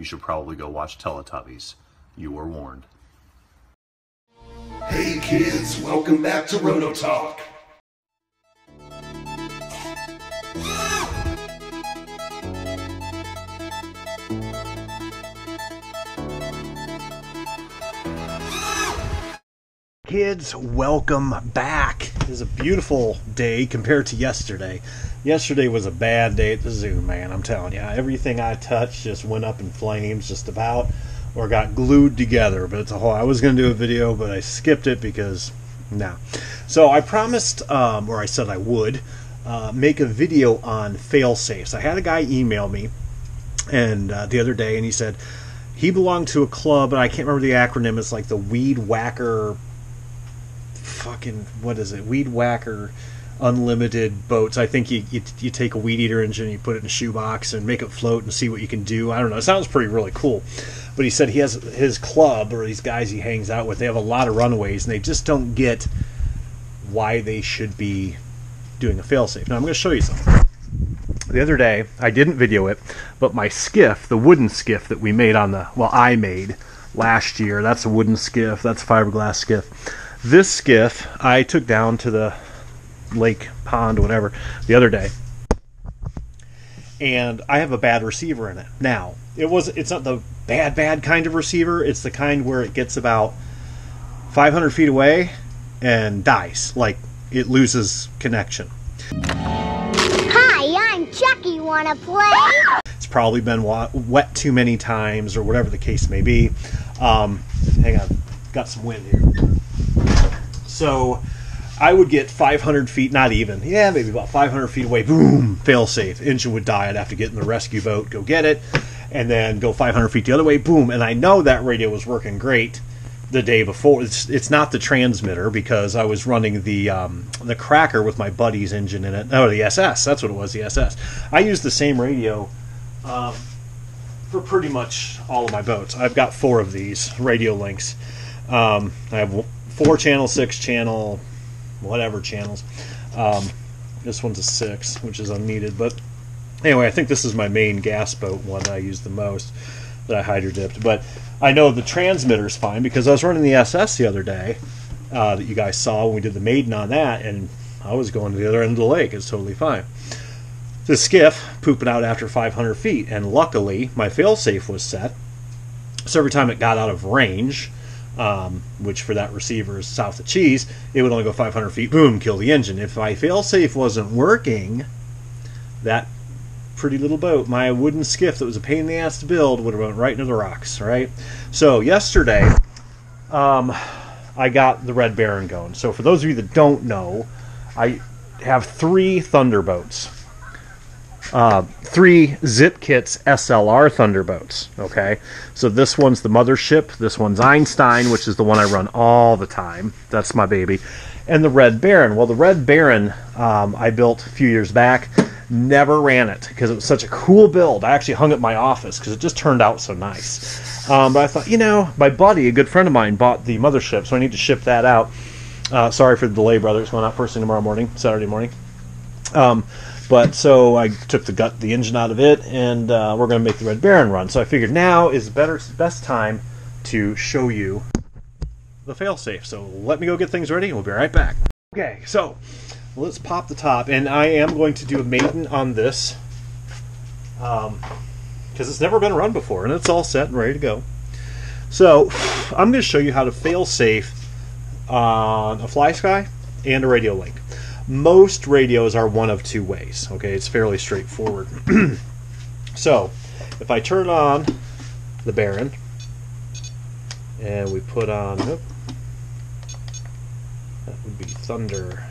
you should probably go watch Teletubbies. You were warned. Hey kids, welcome back to Roto Talk. Kids, welcome back. It is a beautiful day compared to yesterday. Yesterday was a bad day at the zoo, man, I'm telling you. Everything I touched just went up in flames just about, or got glued together. But it's a whole, I was going to do a video, but I skipped it because, no. So I promised, or I said I would, make a video on fail-safes. I had a guy email me and the other day, and he said he belonged to a club, and I can't remember the acronym. It's like the Weed Whacker... what is it? Weed Whacker Unlimited Boats. I think you take a weed eater engine, you put it in a shoebox and make it float and see what you can do. I don't know. It sounds really cool. But he said he has his club, or these guys he hangs out with, they have a lot of runaways, and they just don't get why they should be doing a failsafe. Now I'm going to show you something. The other day, I didn't video it, but my skiff, the wooden skiff that we made on the, well, I made last year, that's a wooden skiff, that's a fiberglass skiff. This skiff I took down to the lake, pond, whatever, the other day, and I have a bad receiver in it. Now, it's not the bad kind of receiver. It's the kind where it gets about 500 feet away and dies, like it loses connection. Hi, I'm Chucky. Wanna play? It's probably been wet too many times, or whatever the case may be. Hang on, got some wind here. So I would get 500 feet, not even, yeah, maybe about 500 feet away, boom, fail safe. Engine would die. I'd have to get in the rescue boat, go get it, and then go 500 feet the other way, boom. And I know that radio was working great the day before. It's not the transmitter, because I was running the Cracker with my buddy's engine in it. Oh, the SS, that's what it was, the SS. I used the same radio for pretty much all of my boats. I've got 4 of these radio links. I have 4 channel, 6 channel, whatever channels. This one's a 6, which is unneeded. But anyway, I think this is my main gas boat one that I use the most, that I hydro dipped. But I know the transmitter's fine, because I was running the SS the other day that you guys saw when we did the maiden on that, and I was going to the other end of the lake. It's totally fine. The skiff pooping out after 500 feet, and luckily my failsafe was set, so every time it got out of range, which for that receiver is south of Cheese, it would only go 500 feet, boom, kill the engine. If my failsafe wasn't working, that pretty little boat, my wooden skiff that was a pain in the ass to build, would have went right into the rocks, right? So yesterday, I got the Red Baron going. So for those of you that don't know, I have 3 Thunderboats. 3 Zip Kits SLR Thunderboats, okay? So this one's the mothership, this one's Einstein, which is the one I run all the time. That's my baby. And the Red Baron. Well, the Red Baron I built a few years back. Never ran it, because it was such a cool build. I actually hung it in my office, because it just turned out so nice. But I thought, you know, my buddy, a good friend of mine, bought the mothership, so I need to ship that out. Sorry for the delay, brother. It's going out first thing tomorrow morning, Saturday morning. But so I took the engine out of it, and we're going to make the Red Baron run. So I figured now is the best time to show you the failsafe. So let me go get things ready, and we'll be right back. Okay, so let's pop the top, and I am going to do a maiden on this, because it's never been run before, and it's all set and ready to go. So I'm going to show you how to failsafe on a FlySky and a Radio Link. Most radios are one of 2 ways. Okay, it's fairly straightforward. So, if I turn on the Baron, and we put on, that would be Thunder.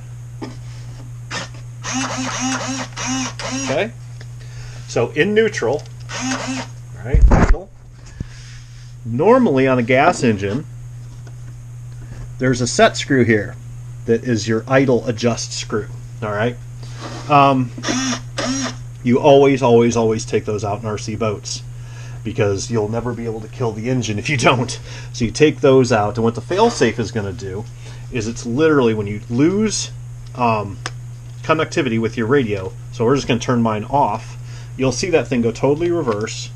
Okay, so in neutral, all right, idle. Normally on a gas engine, there's a set screw here that is your idle adjust screw. All right, you always take those out in RC boats, because you'll never be able to kill the engine if you don't. So you take those out, and what the failsafe is going to do is it's literally when you lose connectivity with your radio. So we're just going to turn mine off. You'll see that thing go totally reverse.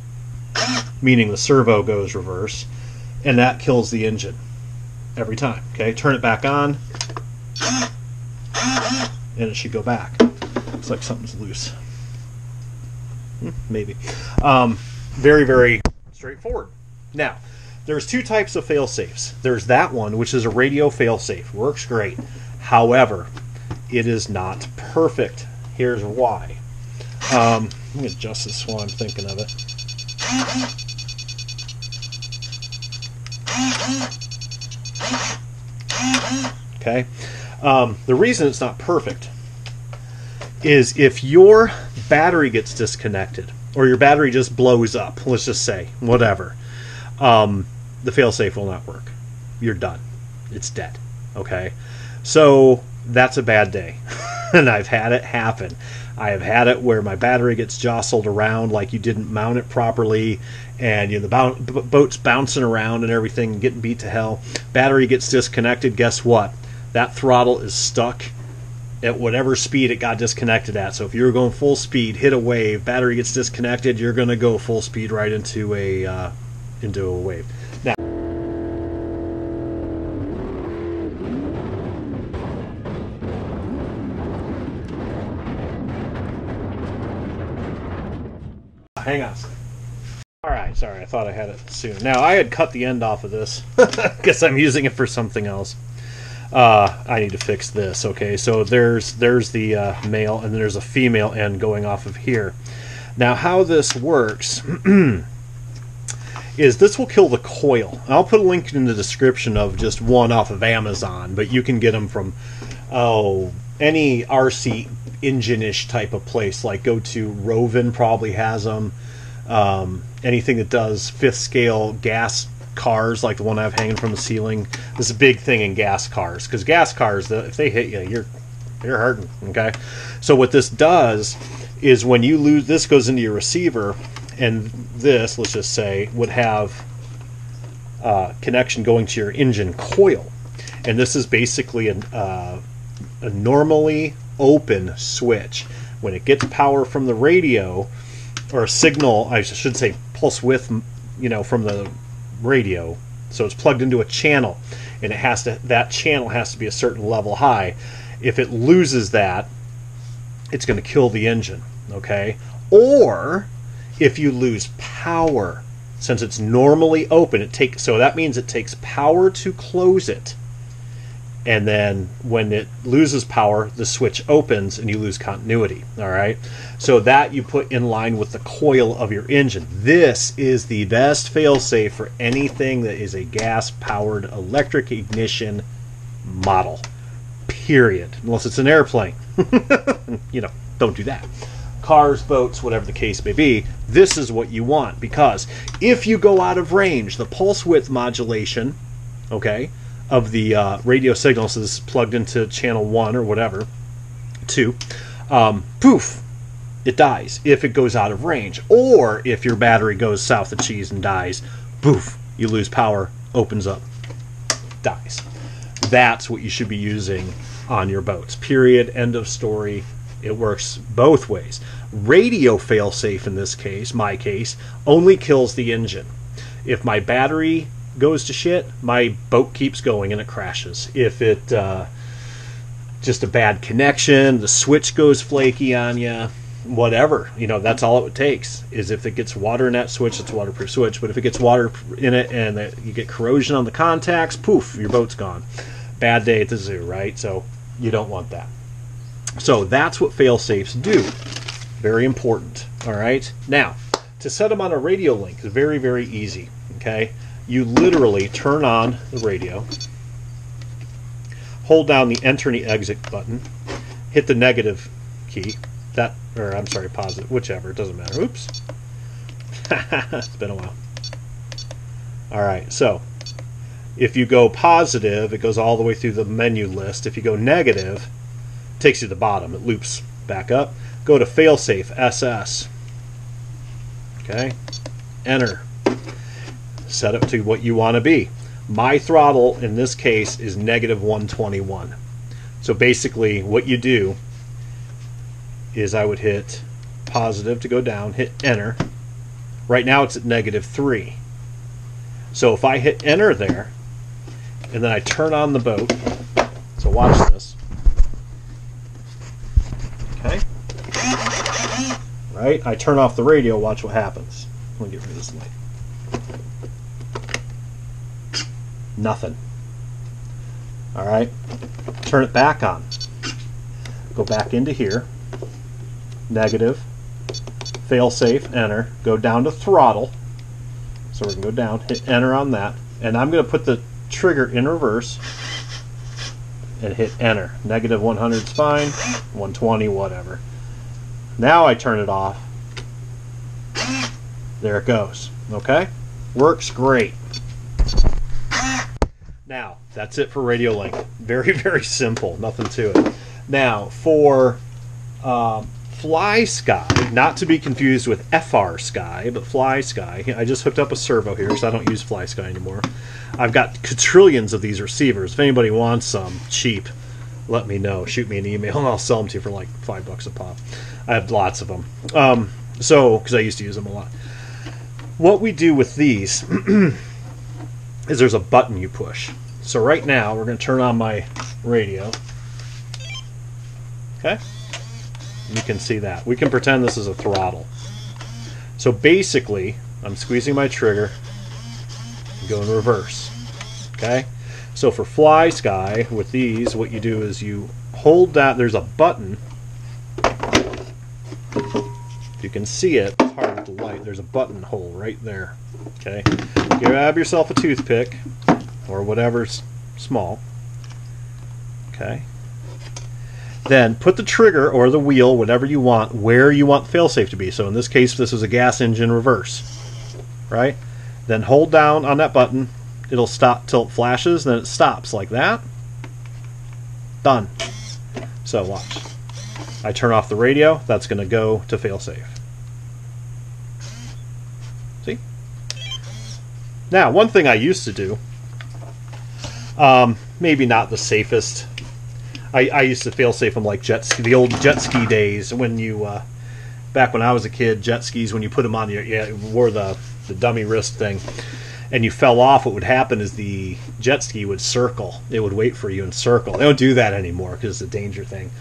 meaning the servo goes reverse, and that kills the engine every time. Okay, turn it back on, and it should go back. Looks like something's loose. Maybe. Very, very straightforward. Now, there's two types of fail-safes. There's that one, which is a radio fail-safe. Works great. However, it is not perfect. Here's why. Let me adjust this while I'm thinking of it. Okay. The reason it's not perfect is if your battery gets disconnected or your battery just blows up, let's just say, whatever, the failsafe will not work. You're done. It's dead. Okay? So that's a bad day. And I've had it happen. I have had it where my battery gets jostled around like you didn't mount it properly, and the boat's bouncing around and everything, getting beat to hell. Battery gets disconnected. Guess what? That throttle is stuck at whatever speed it got disconnected at. So if you were going full speed, hit a wave, battery gets disconnected, you're going to go full speed right into a wave. Now, hang on a second. Alright, sorry, I thought I had it soon. Now, I had cut the end off of this. Guess I'm using it for something else. I need to fix this. Okay, so there's the male, and then there's a female end going off of here. Now, how this works is this will kill the coil. I'll put a link in the description of just one off of Amazon, but you can get them from any RC engine-ish type of place. Like go to Rovin, probably has them. Anything that does 5th scale gas cars, like the one I have hanging from the ceiling. This is a big thing in gas cars, because gas cars, if they hit you, you're hurting. Okay, so what this does is when you lose, this goes into your receiver, and this, let's just say, would have connection going to your engine coil, and this is basically a normally open switch. When it gets power from the radio, or a signal, I should say pulse width, from the radio, so it's plugged into a channel, and that channel has to be a certain level high. If it loses that, it's going to kill the engine. Okay, or if you lose power, since it's normally open, so that means it takes power to close it, and then when it loses power, the switch opens and you lose continuity. All right, so that you put in line with the coil of your engine. This is the best failsafe for anything that is a gas-powered electric ignition model, period, unless it's an airplane. Don't do that. Cars, boats, whatever the case may be, this is what you want, because if you go out of range, the pulse width modulation, okay, of the radio signals is plugged into channel 1 or whatever, 2, poof, it dies if it goes out of range. Or if your battery goes south of cheese and dies, poof, you lose power, opens up, dies. That's what you should be using on your boats, period, end of story. It works both ways. Radio failsafe in this case, my case, only kills the engine. If my battery goes to shit, my boat keeps going and it crashes. If it just a bad connection, the switch goes flaky on you, whatever, that's all it takes. Is if it gets water in that switch, it's a waterproof switch. But if it gets water in it and you get corrosion on the contacts, poof, your boat's gone. Bad day at the zoo, right? So you don't want that. So that's what fail-safes do. Very important. All right. Now, to set them on a radio link is very, very easy. Okay. You literally turn on the radio, hold down the enter and the exit button, hit the negative key, positive, whichever, it doesn't matter. Oops. It's been a while. All right. So if you go positive, it goes all the way through the menu list. If you go negative, it takes you to the bottom. It loops back up. Go to failsafe, SS. Okay. Enter. Set it to what you want to be. My throttle in this case is -121. So basically what you do is I would hit positive to go down, hit enter, Right now it's at -3. So if I hit enter there, and then I turn on the boat, so watch this. Okay. Right? I turn off the radio, watch what happens. Let me get rid of this light. Nothing. Alright. Turn it back on. Go back into here. Negative. Fail safe, enter. Go down to throttle. So we're going to go down, hit enter on that. And I'm going to put the trigger in reverse and hit enter. -100 is fine. 120, whatever. Now I turn it off. There it goes. Okay? Works great. Now, that's it for Radio Link. Very, very simple. Nothing to it. Now, for Fly Sky, not to be confused with FR Sky, but Fly Sky. I just hooked up a servo here because I don't use Fly Sky anymore. I've got quadrillions of these receivers. If anybody wants some cheap, let me know. Shoot me an email and I'll sell them to you for like $5 a pop. I have lots of them. Because I used to use them a lot. What we do with these is there's a button you push. So right now we're going to turn on my radio. Okay? You can see that. We can pretend this is a throttle. So basically, I'm squeezing my trigger and go in reverse. Okay? So for Fly Sky, with these, what you do is you hold that. There's a button. If you can see it, it's hard with the light. There's a button hole right there. Okay? Grab yourself a toothpick or whatever's small. Okay? Then put the trigger or the wheel, whatever you want, where you want failsafe to be. So in this case, this is a gas engine reverse. Right? Then hold down on that button. It'll stop till it flashes, then it stops like that. Done. So watch. I turn off the radio. That's going to go to failsafe. See? Now, one thing I used to do, maybe not the safest. I used to failsafe them like jet ski, the old jet ski days when you, back when I was a kid, jet skis, when you put them on, you wore the dummy wrist thing, and you fell off, what would happen is the jet ski would circle. It would wait for you and circle. They don't do that anymore because it's a danger thing.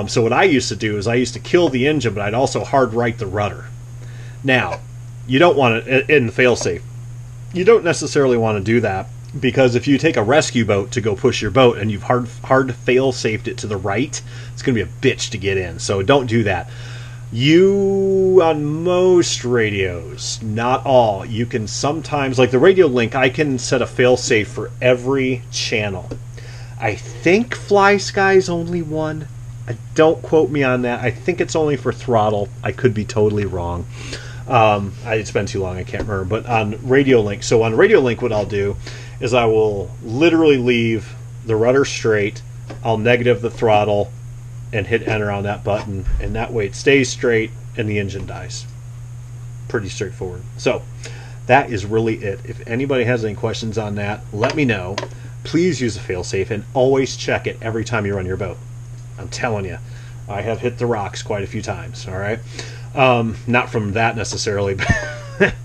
So what I used to do is I used to kill the engine, but I'd also hard right the rudder. Now, you don't want to, in the failsafe, you don't necessarily want to do that, because if you take a rescue boat to go push your boat and you've hard fail-safed it to the right, it's going to be a bitch to get in. So don't do that. You, on most radios, not all, you can sometimes, like the Radio Link, I can set a fail-safe for every channel. I think Fly Sky's only one. Don't quote me on that. I think it's only for throttle. I could be totally wrong. It's been too long, I can't remember. But on Radio Link, so on Radio Link, what I'll do is I will literally leave the rudder straight. I'll negative the throttle and hit enter on that button, and that way it stays straight and the engine dies. Pretty straightforward. So that is really it. If anybody has any questions on that, let me know. Please use a failsafe and always check it every time you run your boat. I'm telling you, I have hit the rocks quite a few times. All right, not from that necessarily, but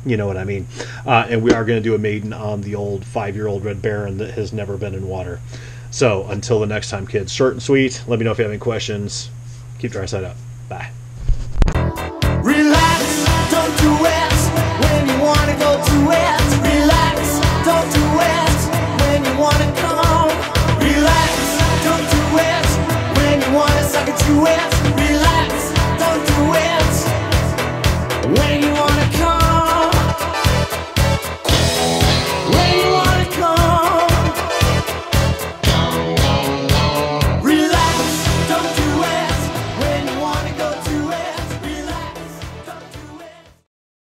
you know what I mean. And we are going to do a maiden on the old 5-year-old Red Baron that has never been in water. So until the next time, kids, short and sweet. Let me know if you have any questions. Keep dry side up. Bye. Relax, don't do it when you want to go to it. Relax, don't do it when you want to come. Relax, don't do it when you want to suck it to it.